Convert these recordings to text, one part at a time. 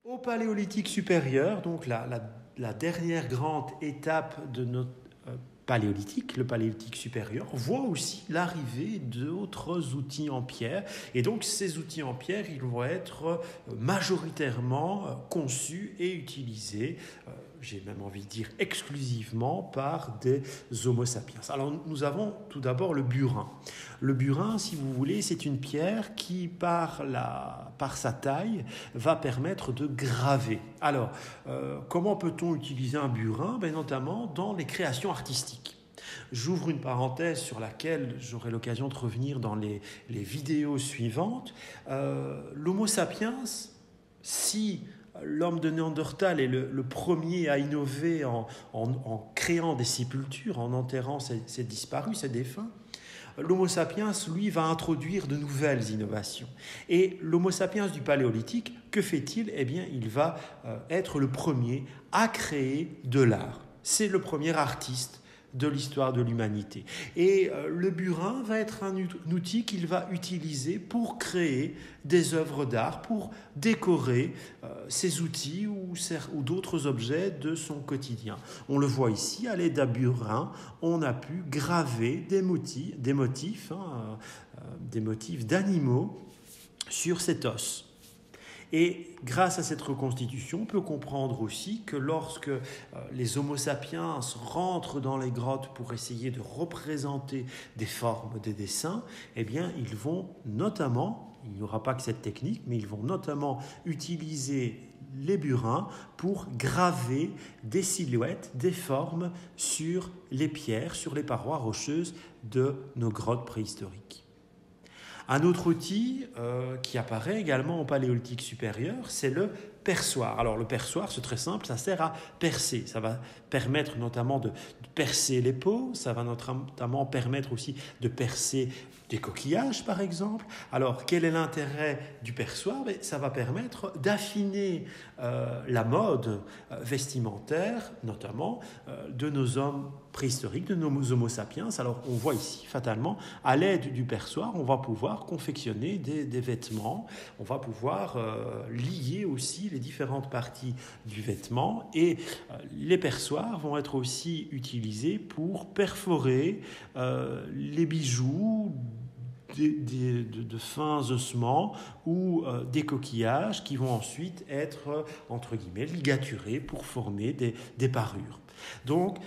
Au Paléolithique supérieur, donc la dernière grande étape de notre Paléolithique, le Paléolithique supérieur, voit aussi l'arrivée d'autres outils en pierre. Et donc ces outils en pierre, ils vont être majoritairement conçus et utilisés, j'ai même envie de dire exclusivement, par des Homo sapiens. Alors nous avons tout d'abord le burin. Le burin, si vous voulez, c'est une pierre qui, par sa taille, va permettre de graver. Alors, comment peut-on utiliser un burin? Notamment dans les créations artistiques. J'ouvre une parenthèse sur laquelle j'aurai l'occasion de revenir dans les vidéos suivantes. L'Homo sapiens, si l'homme de Néandertal est le premier à innover en créant des sépultures, en enterrant ses disparus, ses défunts, l'Homo sapiens, lui, va introduire de nouvelles innovations. Et l'Homo sapiens du Paléolithique, que fait-il? Eh bien, il va être le premier à créer de l'art. C'est le premier artiste de l'histoire de l'humanité. Et le burin va être un outil qu'il va utiliser pour créer des œuvres d'art, pour décorer ses outils ou d'autres objets de son quotidien. On le voit ici, à l'aide d'un burin, on a pu graver des motifs d'animaux sur cet os. Et grâce à cette reconstitution, on peut comprendre aussi que lorsque les Homo sapiens rentrent dans les grottes pour essayer de représenter des formes, des dessins, eh bien, ils vont notamment, il n'y aura pas que cette technique, mais ils vont notamment utiliser les burins pour graver des silhouettes, des formes sur les pierres, sur les parois rocheuses de nos grottes préhistoriques. Un autre outil qui apparaît également au Paléolithique supérieur, c'est le perçoir. Alors le perçoir, c'est très simple, ça sert à percer. Ça va permettre notamment de percer les peaux, ça va notamment permettre aussi de percer des coquillages, par exemple. Alors, quel est l'intérêt du perçoir? Ça va permettre d'affiner la mode vestimentaire, notamment de nos hommes préhistoriques, de nos Homo sapiens. Alors, on voit ici, fatalement, à l'aide du perçoir, on va pouvoir confectionner des vêtements, on va pouvoir lier aussi les différentes parties du vêtement, et les perçoirs vont être aussi utilisés pour perforer les bijoux, de fins ossements ou des coquillages qui vont ensuite être, entre guillemets, ligaturés pour former des parures. Donc,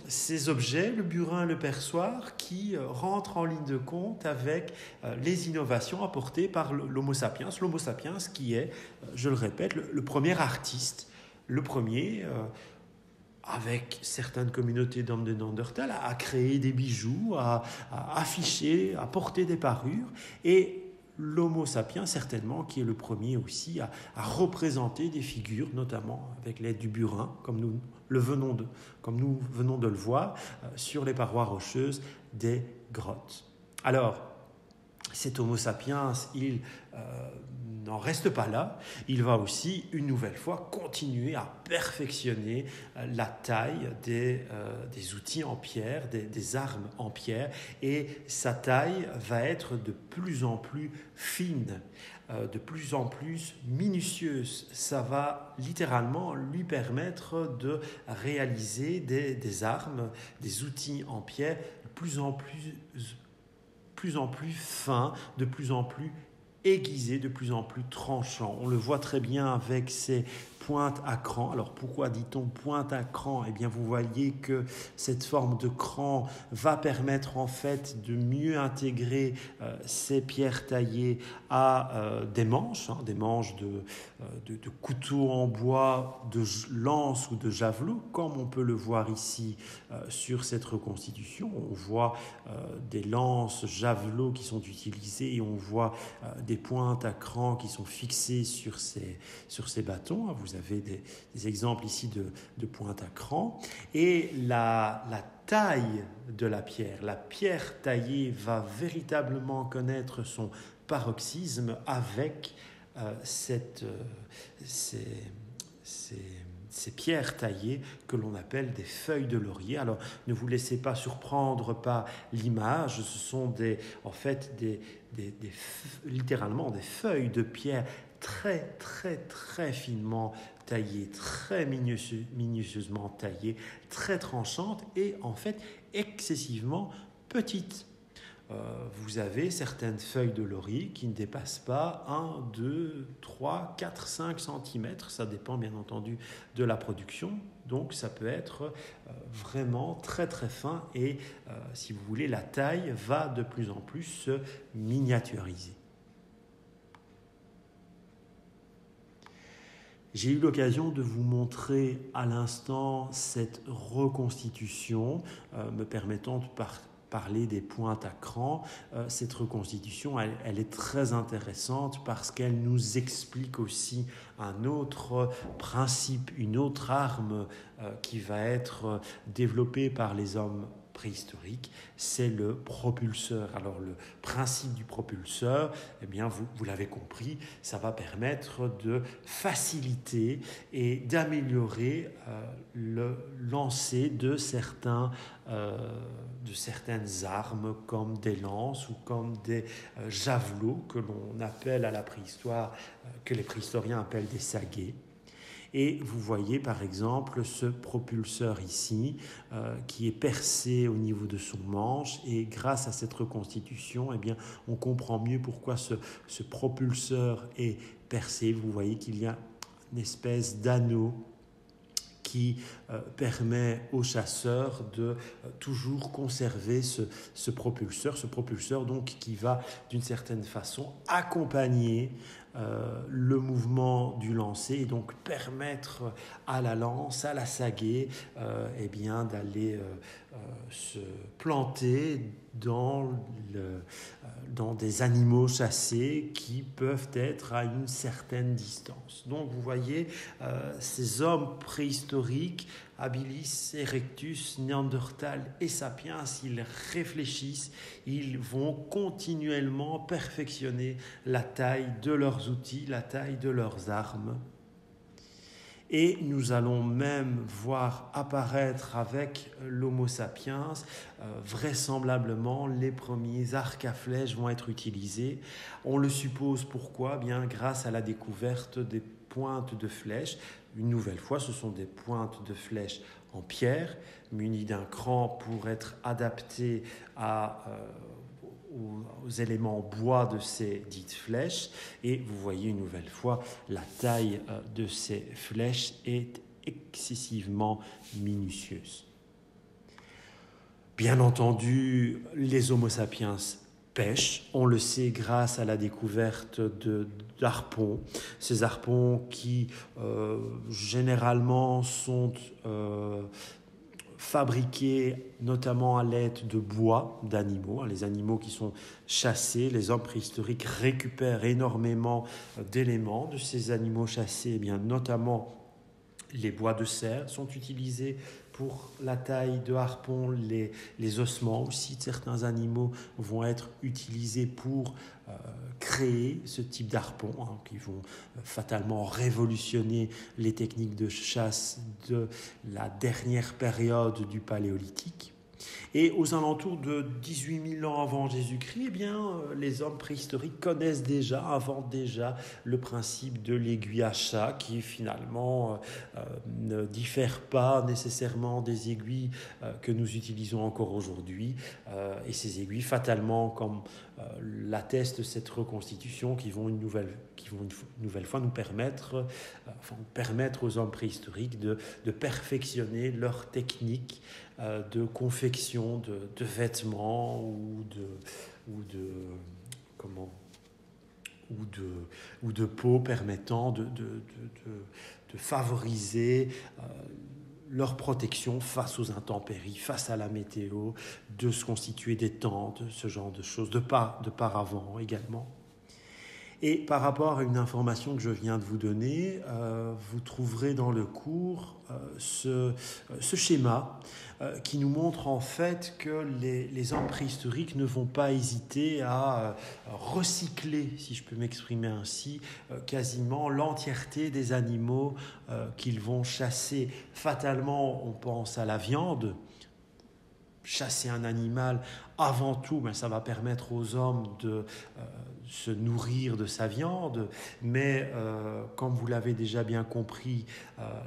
ces objets, le burin et le perçoir, qui rentrent en ligne de compte avec les innovations apportées par l'Homo sapiens qui est, je le répète, le premier artiste, le premier avec certaines communautés d'hommes de Néandertal, à créer des bijoux, à afficher, à porter des parures, et l'Homo sapiens, certainement, qui est le premier aussi à représenter des figures, notamment avec l'aide du burin, comme nous venons de le voir, sur les parois rocheuses des grottes. Alors, cet Homo sapiens, il n'en reste pas là, il va aussi, une nouvelle fois, continuer à perfectionner la taille des outils en pierre, des armes en pierre, et sa taille va être de plus en plus fine, de plus en plus minutieuse. Ça va littéralement lui permettre de réaliser des armes, des outils en pierre de plus en plus fins, de plus en plus aiguisés, de plus en plus tranchants. On le voit très bien avec ces pointe à cran. Alors pourquoi dit-on pointe à cran? Eh bien vous voyez que cette forme de cran va permettre en fait de mieux intégrer ces pierres taillées à des manches de couteaux en bois, de lances ou de javelots, comme on peut le voir ici sur cette reconstitution. On voit des lances, javelots qui sont utilisés, et on voit des pointes à cran qui sont fixées sur ces bâtons. Vous avez des exemples ici de pointe à cran. Et la taille de la pierre taillée va véritablement connaître son paroxysme avec ces pierres taillées que l'on appelle des feuilles de laurier. Alors, ne vous laissez pas surprendre par l'image, ce sont littéralement des feuilles de pierre très très très finement taillées, très minutieusement taillées, très tranchantes et en fait excessivement petites. Vous avez certaines feuilles de laurier qui ne dépassent pas 1, 2, 3, 4, 5 cm. Ça dépend bien entendu de la production. Donc ça peut être vraiment très très fin et si vous voulez, la taille va de plus en plus se miniaturiser. J'ai eu l'occasion de vous montrer à l'instant cette reconstitution me permettant de parler des pointes à cran. Cette reconstitution, elle est très intéressante parce qu'elle nous explique aussi un autre principe, une autre arme qui va être développée par les hommes préhistoriques, c'est le propulseur. Alors le principe du propulseur, eh bien vous l'avez compris, ça va permettre de faciliter et d'améliorer le lancer de certaines armes comme des lances ou comme des javelots que l'on appelle à la préhistoire, que les préhistoriens appellent des saguets. Et vous voyez par exemple ce propulseur ici qui est percé au niveau de son manche et grâce à cette reconstitution, eh bien, on comprend mieux pourquoi ce propulseur est percé. Vous voyez qu'il y a une espèce d'anneau qui permet aux chasseurs de toujours conserver ce propulseur donc qui va d'une certaine façon accompagner le mouvement du lancer et donc permettre à la lance, à la sagaie, eh bien, d'aller se planter dans des animaux chassés qui peuvent être à une certaine distance. Donc vous voyez, ces hommes préhistoriques, Habilis, Erectus, Néandertal et Sapiens, ils réfléchissent, ils vont continuellement perfectionner la taille de leurs outils, la taille de leurs armes. Et nous allons même voir apparaître avec l'Homo sapiens, vraisemblablement, les premiers arcs à flèches vont être utilisés. On le suppose pourquoi ? Bien grâce à la découverte des pointes de flèches. Une nouvelle fois, ce sont des pointes de flèches en pierre, munies d'un cran pour être adaptées aux éléments bois de ces dites flèches. Et vous voyez une nouvelle fois, la taille de ces flèches est excessivement minutieuse. Bien entendu, les Homo sapiens pêchent, on le sait grâce à la découverte d'harpons. Ces harpons qui généralement sont fabriqués notamment à l'aide de bois d'animaux. Les animaux qui sont chassés, les hommes préhistoriques récupèrent énormément d'éléments de ces animaux chassés, eh bien, notamment les bois de cerf sont utilisés pour la taille de harpon, les ossements aussi de certains animaux vont être utilisés pour créer ce type d'harpon, qui vont fatalement révolutionner les techniques de chasse de la dernière période du Paléolithique. Et aux alentours de 18 000 ans avant Jésus-Christ, eh bien, les hommes préhistoriques connaissent inventent déjà le principe de l'aiguille à chat qui finalement ne diffère pas nécessairement des aiguilles que nous utilisons encore aujourd'hui. Et ces aiguilles, fatalement, comme l'atteste cette reconstitution, qui vont une nouvelle fois nous permettre aux hommes préhistoriques de perfectionner leur technique de confection de vêtements ou de peaux permettant de favoriser leur protection face aux intempéries, face à la météo, de se constituer des tentes, ce genre de choses, de paravents également. Et par rapport à une information que je viens de vous donner, vous trouverez dans le cours ce schéma qui nous montre en fait que les hommes préhistoriques ne vont pas hésiter à recycler, si je peux m'exprimer ainsi, quasiment l'entièreté des animaux qu'ils vont chasser. Fatalement, on pense à la viande. Chasser un animal, avant tout, ça va permettre aux hommes se nourrir de sa viande, mais comme vous l'avez déjà bien compris,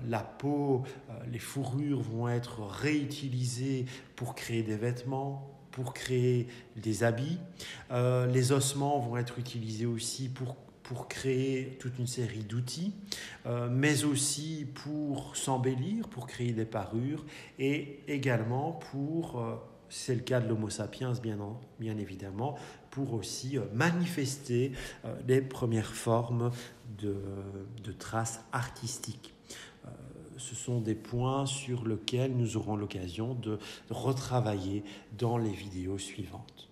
la peau, les fourrures vont être réutilisées pour créer des vêtements, pour créer des habits. Les ossements vont être utilisés aussi pour créer toute une série d'outils, mais aussi pour s'embellir, pour créer des parures et également pour, c'est le cas de l'Homo sapiens bien évidemment, pour aussi manifester les premières formes de traces artistiques. Ce sont des points sur lesquels nous aurons l'occasion de retravailler dans les vidéos suivantes.